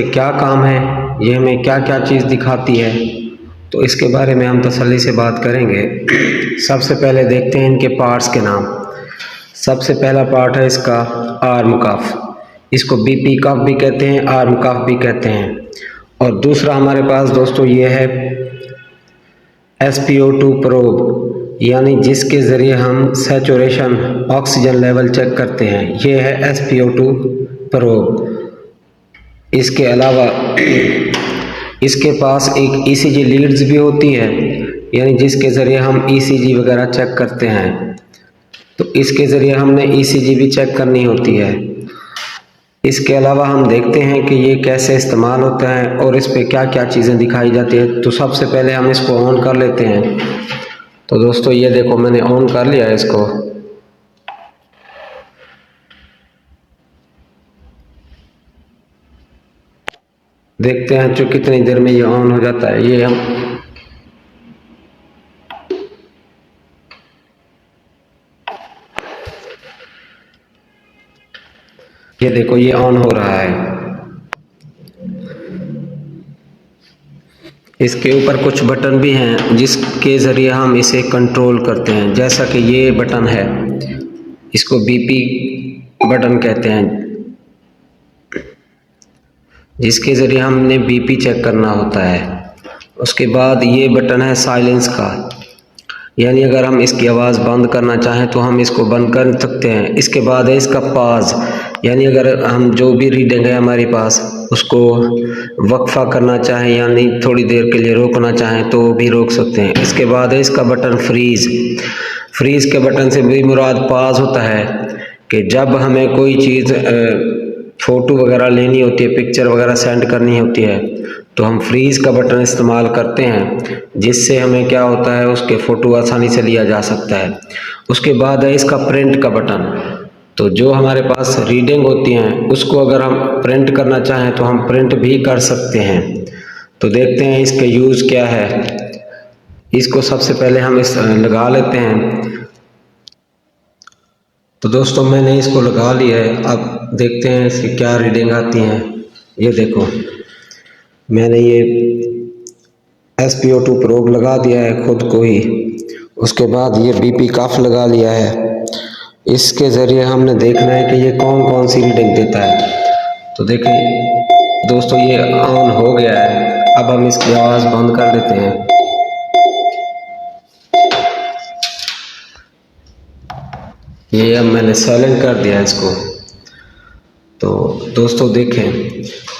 क्या काम है, ये हमें क्या क्या चीज़ दिखाती है, तो इसके बारे में हम तसल्ली से बात करेंगे। सबसे पहले देखते हैं इनके पार्ट्स के नाम। सबसे पहला पार्ट है इसका आर्म कफ, इसको बीपी कफ भी कहते हैं, आर्म कफ भी कहते हैं। और दूसरा हमारे पास दोस्तों ये है SpO2 प्रोब, यानी जिसके ज़रिए हम सैचुरेशन ऑक्सीजन लेवल चेक करते हैं, ये है SpO2 प्रोब। इसके अलावा इसके पास एक ECG लीड्स भी होती है, यानी जिसके ज़रिए हम ECG वगैरह चेक करते हैं, तो इसके ज़रिए हमने ECG भी चेक करनी होती है। इसके अलावा हम देखते हैं कि ये कैसे इस्तेमाल होता है और इस पे क्या क्या चीज़ें दिखाई जाती है। तो सबसे पहले हम इसको ऑन कर लेते हैं। तो दोस्तों ये देखो मैंने ऑन कर लिया है इसको। देखते हैं जो कितनी देर में ये ऑन हो जाता है। ये देखो ये ऑन हो रहा है। इसके ऊपर कुछ बटन भी हैं जिसके ज़रिए हम इसे कंट्रोल करते हैं, जैसा कि ये बटन है, इसको BP बटन कहते हैं, जिसके ज़रिए हमने BP चेक करना होता है। उसके बाद ये बटन है साइलेंस का, यानी अगर हम इसकी आवाज़ बंद करना चाहें तो हम इसको बंद कर सकते हैं। इसके बाद है इसका पाज, यानी अगर हम जो भी रीडिंग है हमारे पास उसको वक्फा करना चाहें, यानी थोड़ी देर के लिए रोकना चाहें तो भी रोक सकते हैं। इसके बाद है इसका बटन फ्रीज़। फ्रीज़ के बटन से भी मुराद पाज होता है कि जब हमें कोई चीज़ फ़ोटो वगैरह लेनी होती है, पिक्चर वगैरह सेंड करनी होती है, तो हम फ्रीज़ का बटन इस्तेमाल करते हैं, जिससे हमें क्या होता है उसके फ़ोटो आसानी से लिया जा सकता है। उसके बाद है इसका प्रिंट का बटन। तो जो हमारे पास रीडिंग होती हैं उसको अगर हम प्रिंट करना चाहें तो हम प्रिंट भी कर सकते हैं। तो देखते हैं इसके यूज़ क्या है। इसको सबसे पहले हम लगा लेते हैं। तो दोस्तों मैंने इसको लगा लिया है। अब देखते हैं इसकी क्या रीडिंग आती हैं। ये देखो मैंने ये SpO2 प्रोब लगा दिया है खुद को ही। उसके बाद ये BP कफ लगा लिया है। इसके ज़रिए हमने देखना है कि ये कौन कौन सी रीडिंग देता है। तो देखें दोस्तों ये ऑन हो गया है। अब हम इसकी आवाज़ बंद कर देते हैं। ये अब मैंने साइलेंट कर दिया इसको। तो दोस्तों देखें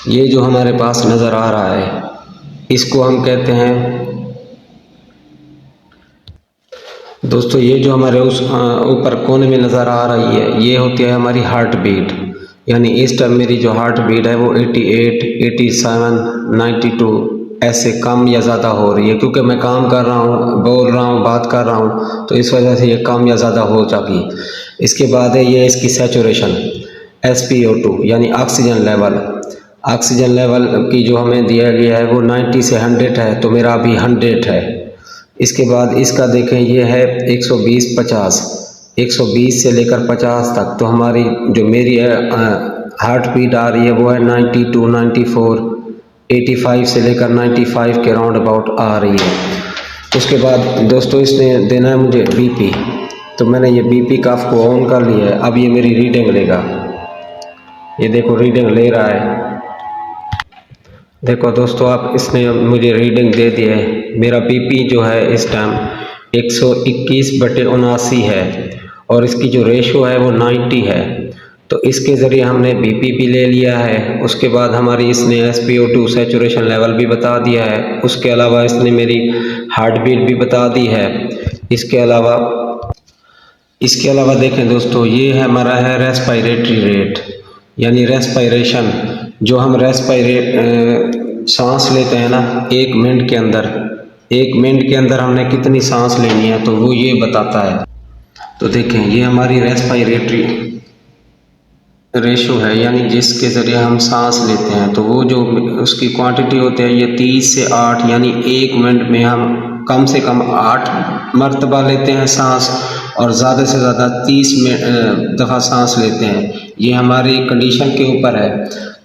ये जो हमारे पास नज़र आ रहा है इसको हम कहते हैं दोस्तों, ये जो हमारे उस ऊपर कोने में नज़र आ रही है ये होती है हमारी हार्ट बीट, यानी इस टाइम मेरी जो हार्ट बीट है वो 88, 87, 92 ऐसे कम या ज़्यादा हो रही है, क्योंकि मैं काम कर रहा हूँ, बोल रहा हूँ, बात कर रहा हूँ, तो इस वजह से ये कम या ज़्यादा हो जाती। इसके बाद है ये इसकी सैचुरेशन SpO2 यानी ऑक्सीजन लेवल। ऑक्सीजन लेवल की जो हमें दिया गया है वो 90 से 100 है, तो मेरा अभी 100 है। इसके बाद इसका देखें ये है 120-50, 120 से लेकर 50 तक। तो हमारी जो मेरी हार्ट बीट आ रही है वो है 92, 94, 85 से लेकर 95 के राउंड अबाउट आ रही है। उसके बाद दोस्तों इसने देना है मुझे BP, तो मैंने ये BP कफ को ऑन कर लिया है। अब ये मेरी रीडिंग लेगा। ये देखो रीडिंग ले रहा है। देखो दोस्तों आप इसने मुझे रीडिंग दे दी है। मेरा BP जो है इस टाइम 121/79 है और इसकी जो रेशो है वो 90 है। तो इसके ज़रिए हमने BP भी ले लिया है। उसके बाद हमारी इसने SpO2 सैचुरेशन लेवल भी बता दिया है। उसके अलावा इसने मेरी हार्ट बीट भी बता दी है। इसके अलावा देखें दोस्तों ये हमारा है रेस्पिरेटरी रेट, यानी रेस्पिरेशन, जो हम सांस लेते हैं ना 1 मिनट के अंदर, 1 मिनट के अंदर हमने कितनी सांस लेनी है तो वो ये बताता है। तो देखें ये हमारी रेस्पिरेटरी रेशो है, यानी जिसके ज़रिए हम सांस लेते हैं, तो वो जो उसकी क्वांटिटी होती है ये 30 से 8, यानी 1 मिनट में हम कम से कम 8 मरतबा लेते हैं सांस और ज़्यादा से ज़्यादा 30 दफ़ा सांस लेते हैं। ये हमारी कंडीशन के ऊपर है।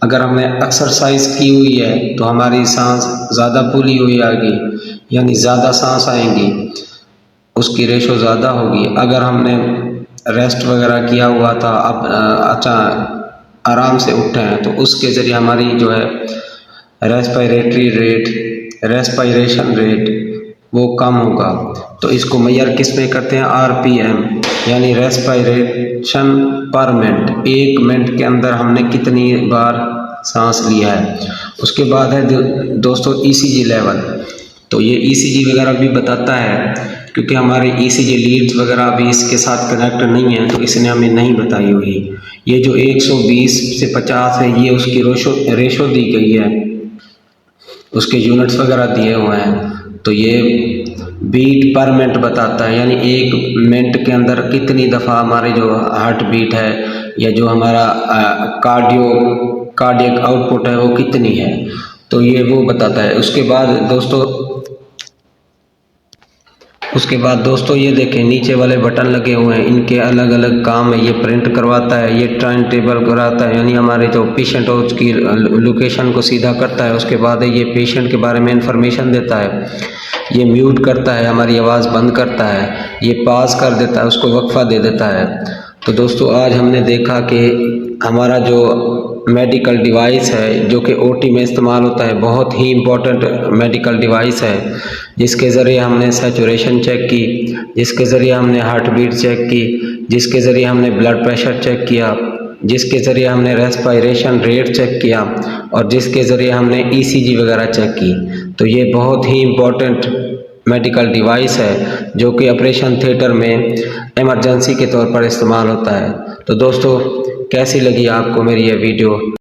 अगर हमने एक्सरसाइज की हुई है तो हमारी सांस ज़्यादा फूली हुई आएगी, यानी ज़्यादा सांस आएंगी, उसकी रेशो ज़्यादा होगी। अगर हमने रेस्ट वगैरह किया हुआ था, अब अच्छा आराम से उठे हैं, तो उसके ज़रिए हमारी जो है रेस्पायरेशन रेट वो कम होगा। तो इसको मेजर किस में करते हैं? आरपीएम, यानी रेस्पायरेशन पर मिनट। 1 मिनट के अंदर हमने कितनी बार सांस लिया है। उसके बाद है दोस्तों ईसीजी लेवल। तो ये ईसीजी वगैरह भी बताता है, क्योंकि हमारे ईसीजी लीड्स वगैरह अभी इसके साथ कनेक्ट नहीं है, तो इसने हमें नहीं बताई हुई। ये जो 120 से 50 है, ये उसकी रेशो दी गई है, उसके यूनिट्स वगैरह दिए हुए हैं। तो ये बीट पर मिनट बताता है, यानी 1 मिनट के अंदर कितनी दफ़ा हमारे जो हार्ट बीट है या जो हमारा कार्डियक आउटपुट है वो कितनी है, तो ये वो बताता है। उसके बाद दोस्तों ये देखें, नीचे वाले बटन लगे हुए हैं, इनके अलग अलग काम है। ये प्रिंट करवाता है, ये टाइम टेबल कराता है, यानी हमारे जो पेशेंट हो उसकी लोकेशन को सीधा करता है। उसके बाद ये पेशेंट के बारे में इंफॉर्मेशन देता है, ये म्यूट करता है, हमारी आवाज़ बंद करता है, ये पास कर देता है, उसको वक्फा दे देता है। तो दोस्तों आज हमने देखा कि हमारा जो मेडिकल डिवाइस है जो कि ओटी में इस्तेमाल होता है, बहुत ही इम्पोर्टेंट मेडिकल डिवाइस है, जिसके ज़रिए हमने सैचुरेशन चेक की, जिसके ज़रिए हमने हार्ट बीट चेक की, जिसके ज़रिए हमने ब्लड प्रेशर चेक किया, जिसके ज़रिए हमने रेस्पायरेशन रेट चेक किया, और जिसके ज़रिए हमने ईसीजी वगैरह चेक की। तो ये बहुत ही इम्पोर्टेंट मेडिकल डिवाइस है जो कि ऑपरेशन थिएटर में इमरजेंसी के तौर पर इस्तेमाल होता है। तो दोस्तों कैसी लगी आपको मेरी ये वीडियो?